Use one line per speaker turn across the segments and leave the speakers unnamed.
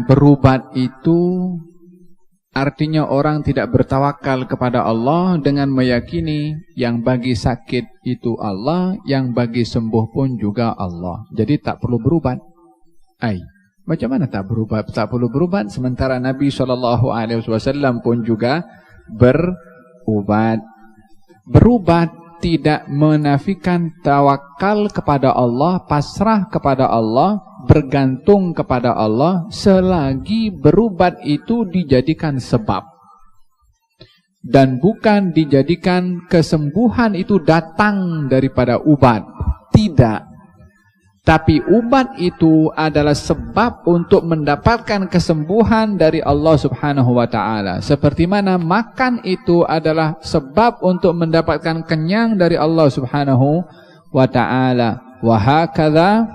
Berubat itu artinya orang tidak bertawakal kepada Allah dengan meyakini yang bagi sakit itu Allah, yang bagi sembuh pun juga Allah. Jadi tak perlu berubat. Macam mana tak berubat? Tak perlu berubat sementara Nabi SAW pun juga berubat. Berubat tidak menafikan tawakal kepada Allah, pasrah kepada Allah, bergantung kepada Allah, selagi berubat itu dijadikan sebab dan bukan dijadikan kesembuhan itu datang daripada ubat. Tidak. Tapi ubat itu adalah sebab untuk mendapatkan kesembuhan dari Allah Subhanahu wa ta'ala. Seperti mana makan itu adalah sebab untuk mendapatkan kenyang dari Allah Subhanahu wa ta'ala. Wa hakadha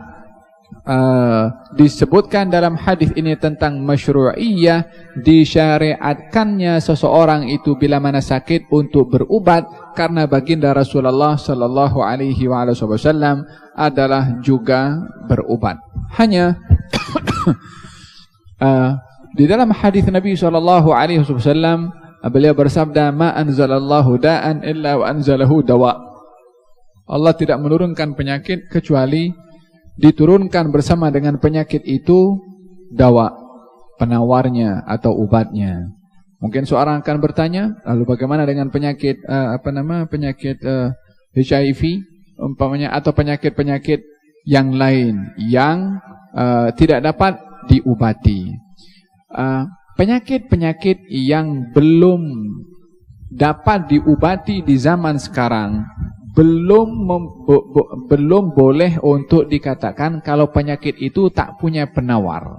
disebutkan dalam hadis ini tentang masyru'iyah, disyariatkannya seseorang itu bila mana sakit untuk berubat, karena baginda Rasulullah sallallahu alaihi wasallam adalah juga berubat. Hanya di dalam hadis Nabi sallallahu alaihi wasallam beliau bersabda, "Ma anzalallahu da'an illa wa anzalahu dawa." Allah tidak menurunkan penyakit kecuali diturunkan bersama dengan penyakit itu dawa, penawarnya atau obatnya. Mungkin seorang akan bertanya, lalu bagaimana dengan penyakit penyakit HIV umpamanya, atau penyakit-penyakit yang lain yang tidak dapat diobati. Penyakit-penyakit yang belum dapat diobati di zaman sekarang belum boleh untuk dikatakan kalau penyakit itu tak punya penawar.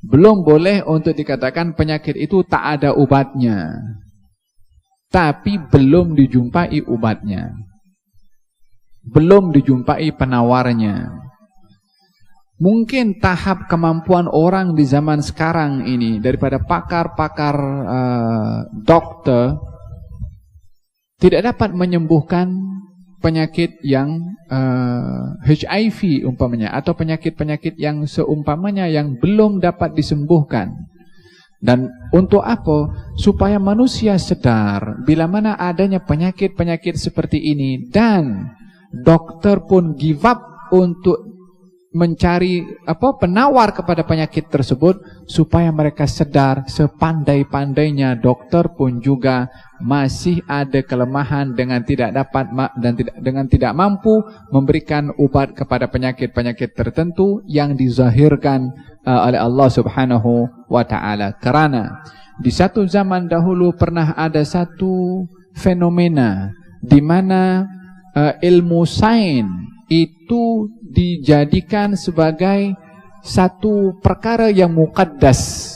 Belum boleh untuk dikatakan penyakit itu tak ada obatnya. Tapi belum dijumpai obatnya. Belum dijumpai penawarnya. Mungkin tahap kemampuan orang di zaman sekarang ini daripada pakar-pakar dokter tidak dapat menyembuhkan penyakit yang HIV umpamanya, atau penyakit-penyakit yang seumpamanya yang belum dapat disembuhkan. Dan untuk apa? Supaya manusia sadar bila mana adanya penyakit-penyakit seperti ini, dan dokter pun give up untuk mencari penawar kepada penyakit tersebut, supaya mereka sadar sepandai-pandainya dokter pun juga masih ada kelemahan dengan tidak dapat dengan tidak mampu memberikan obat kepada penyakit-penyakit tertentu yang dizahirkan oleh Allah Subhanahu wa ta'ala. Kerana di satu zaman dahulu pernah ada satu fenomena di mana ilmu sains itu dijadikan sebagai satu perkara yang muqaddas.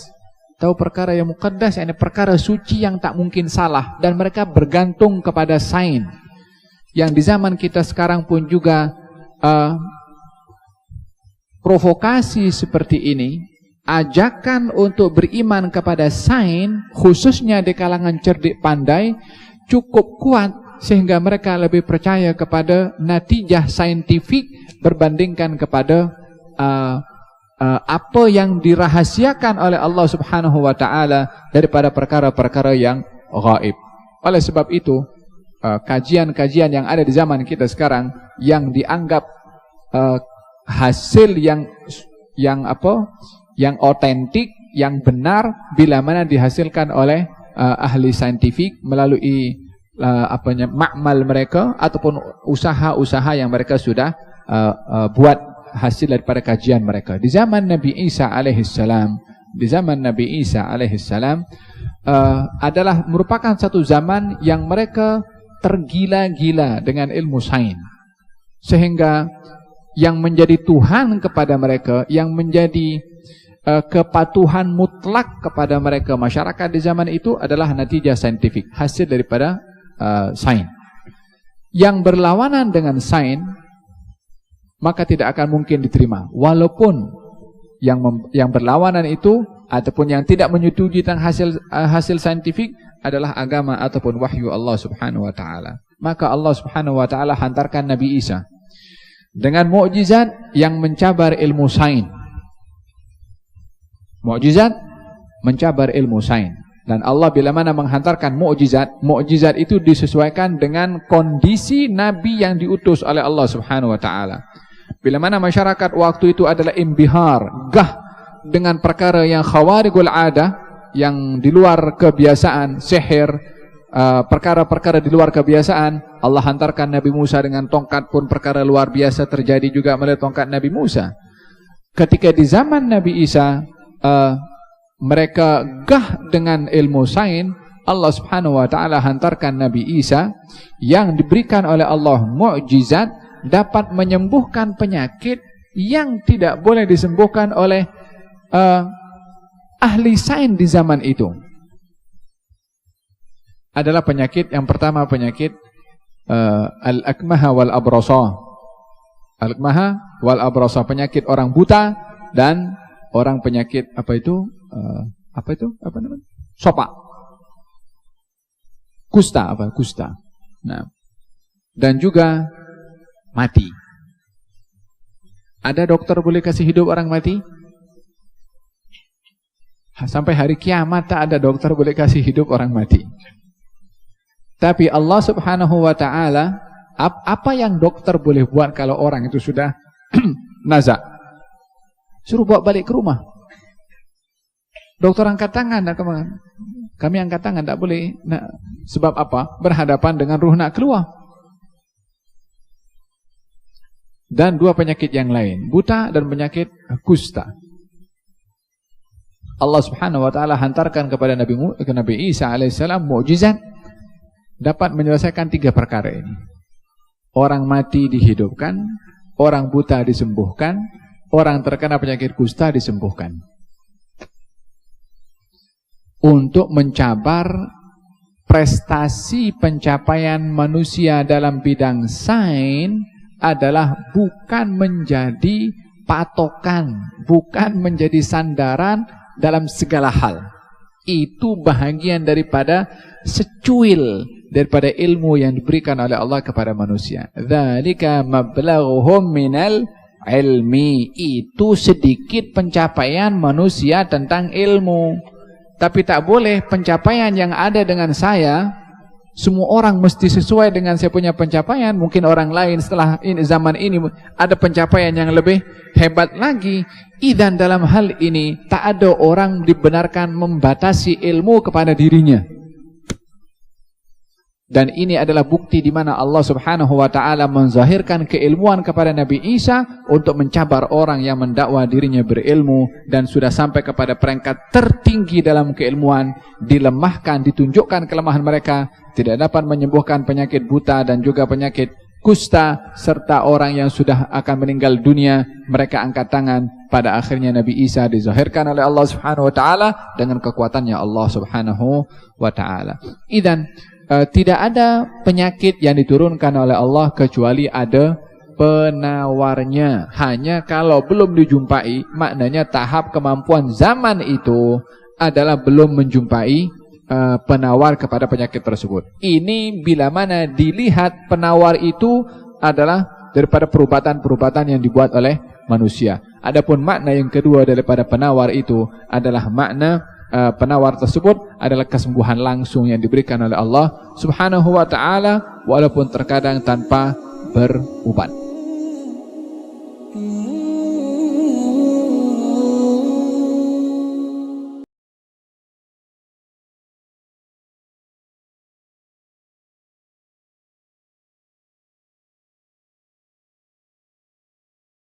Tahu perkara yang muqaddas, ini perkara suci yang tak mungkin salah, dan mereka bergantung kepada sains. Yang di zaman kita sekarang pun juga provokasi seperti ini, ajakan untuk beriman kepada sains, khususnya di kalangan cerdik pandai, cukup kuat sehingga mereka lebih percaya kepada natijah saintifik berbandingkan kepada apa yang dirahasiakan oleh Allah Subhanahu wa ta'ala daripada perkara-perkara yang gaib. Oleh sebab itu, kajian-kajian yang ada di zaman kita sekarang yang dianggap hasil yang otentik, yang benar bila mana dihasilkan oleh ahli saintifik melalui makmal mereka ataupun usaha-usaha yang mereka sudah buat hasil daripada kajian mereka. Di zaman Nabi Isa alaihissalam, adalah merupakan satu zaman yang mereka tergila-gila dengan ilmu sains, sehingga yang menjadi Tuhan kepada mereka, yang menjadi kepatuhan mutlak kepada mereka masyarakat di zaman itu adalah natijah saintifik, hasil daripada sains. Yang berlawanan dengan sains maka tidak akan mungkin diterima, walaupun yang berlawanan itu ataupun yang tidak menyetujui tentang hasil saintifik adalah agama ataupun wahyu Allah Subhanahu wa ta'ala. Maka Allah Subhanahu wa ta'ala hantarkan Nabi Isa dengan mukjizat yang mencabar ilmu sains. Mukjizat mencabar ilmu sains. Dan Allah bila mana menghantarkan mukjizat, mukjizat itu disesuaikan dengan kondisi Nabi yang diutus oleh Allah Subhanahu wa taala. Bila mana masyarakat waktu itu adalah imbihar, gah dengan perkara yang khawarigul adah, yang di luar kebiasaan, sihir, perkara-perkara di luar kebiasaan, Allah hantarkan Nabi Musa dengan tongkat pun perkara luar biasa terjadi juga melalui tongkat Nabi Musa. Ketika di zaman Nabi Isa, mereka gah dengan ilmu sains, Allah Subhanahu wa taala hantarkan Nabi Isa yang diberikan oleh Allah mukjizat dapat menyembuhkan penyakit yang tidak boleh disembuhkan oleh ahli sains di zaman itu. Adalah penyakit yang pertama, penyakit al-akmaha wal abrasa. Al-akmaha wal abrasa, penyakit orang buta dan orang penyakit apa itu? Apa namanya? Sopak. Kusta, kusta. Nah, dan juga mati. Ada dokter boleh kasih hidup orang mati? Sampai hari kiamat tak ada dokter boleh kasih hidup orang mati. Tapi Allah Subhanahu wa taala, apa yang dokter boleh buat kalau orang itu sudah nazak? Suruh bawa balik ke rumah. Dokter angkat tangan, kami angkat tangan, tak boleh. Nah, sebab apa? Berhadapan dengan ruh nak keluar. Dan dua penyakit yang lain, buta dan penyakit kusta. Allah Subhanahu wa taala hantarkan kepada Nabi Isa alaihissalam mukjizat dapat menyelesaikan tiga perkara ini. Orang mati dihidupkan, orang buta disembuhkan, orang terkena penyakit kusta disembuhkan. Untuk mencabar prestasi pencapaian manusia dalam bidang sains adalah bukan menjadi patokan, bukan menjadi sandaran dalam segala hal. Itu bahagian daripada secuil daripada ilmu yang diberikan oleh Allah kepada manusia. Dzalika mablaghuhum minal ilmi. Itu sedikit pencapaian manusia tentang ilmu. Tapi tak boleh pencapaian yang ada dengan saya, semua orang mesti sesuai dengan saya punya pencapaian. Mungkin orang lain setelah zaman ini ada pencapaian yang lebih hebat lagi. Dan dalam hal ini tak ada orang dibenarkan membatasi ilmu kepada dirinya. Dan ini adalah bukti di mana Allah Subhanahu wa taala menzahirkan keilmuan kepada Nabi Isa untuk mencabar orang yang mendakwa dirinya berilmu dan sudah sampai kepada peringkat tertinggi dalam keilmuan, dilemahkan, ditunjukkan kelemahan mereka, tidak dapat menyembuhkan penyakit buta dan juga penyakit kusta, serta orang yang sudah akan meninggal dunia, mereka angkat tangan. Pada akhirnya Nabi Isa dizahirkan oleh Allah Subhanahu wa taala dengan kekuatannya Allah Subhanahu wa taala. Idzan tidak ada penyakit yang diturunkan oleh Allah kecuali ada penawarnya. Hanya kalau belum dijumpai, maknanya tahap kemampuan zaman itu adalah belum menjumpai penawar kepada penyakit tersebut. Ini bila mana dilihat penawar itu adalah daripada perubatan-perubatan yang dibuat oleh manusia. Adapun makna yang kedua daripada penawar itu adalah makna penawar tersebut adalah kesembuhan langsung yang diberikan oleh Allah Subhanahu wa taala walaupun terkadang tanpa berubat.